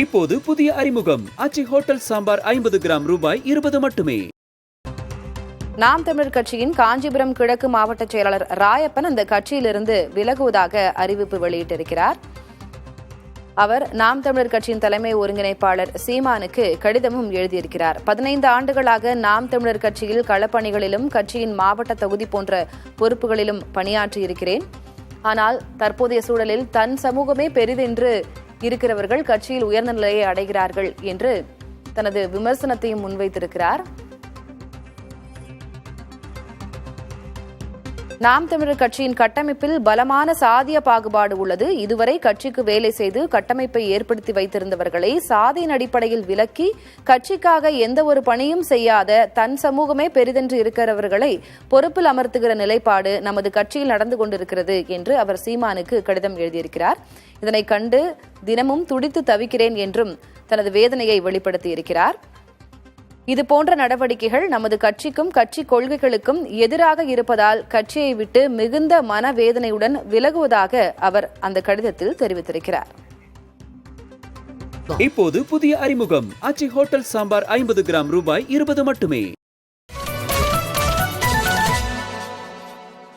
இப்போது புதிய அறிமுகம் ஆச்சி ஹோட்டல் சாம்பார் 50 கிராம் ரூபாய் 20 மட்டுமே. நாம் தமிழர் கட்சியின் காஞ்சிபுரம் கிழக்கு மாவட்ட செயலாளர் ராயப்பன் அந்த கட்சியிலிருந்து விலகுவதாக அறிவிப்பு வெளியிட்டிருக்கிறார். அவர் நாம் தமிழர் கட்சியின் தலைமை ஒருங்கிணைப்பாளர் சீமானுக்கு கடிதமும் எழுதியிருக்கிறார். 15 ஆண்டுகளாக நாம் தமிழர் கட்சியில் களப்பணிகளிலும் கட்சியின் மாவட்ட தொகுதி போன்ற பொறுப்புகளிலும் பணியாற்றியிருக்கிறேன். ஆனால் தற்போதைய சூழலில் தன் சமூகமே பெரிதென்று இருக்கிறவர்கள் கட்சியில் உயர்ந்த நிலையை அடைகிறார்கள் என்று தனது விமர்சனத்தையும் முன்வைத்திருக்கிறார். நாம் தமிழர் கட்சியின் கட்டமைப்பில் பலமான சாதிய பாகுபாடு உள்ளது. இதுவரை கட்சிக்கு வேலை செய்து கட்டமைப்பை ஏற்படுத்தி வைத்திருந்தவர்களை சாதியின் அடிப்படையில் விலக்கி கட்சிக்காக எந்த ஒரு பணியும் செய்யாத தன் சமூகமே பெரிதென்று இருக்கிறவர்களை பொறுப்பில் அமர்த்துகிற நிலைப்பாடு நமது கட்சியில் நடந்து கொண்டிருக்கிறது என்று அவர் சீமானுக்கு கடிதம் எழுதியிருக்கிறார். இதனை கண்டு தினமும் துடித்து தவிக்கிறேன் என்றும் தனது வேதனையை வெளிப்படுத்தியிருக்கிறார். இதுபோன்ற நடவடிக்கைகள் நமது கட்சிக்கும் கட்சி கொள்கைகளுக்கும் எதிராக இருப்பதால் கட்சியை விட்டு மிகுந்த மனவேதனையுடன் விலகுவதாக அவர் அந்த கடிதத்தில் தெரிவித்திருக்கிறார். இப்போது புதிய அறிமுகம் ஆச்சி ஹோட்டல் சாம்பார் 50 கிராம் ரூபாய் 20 மட்டுமே.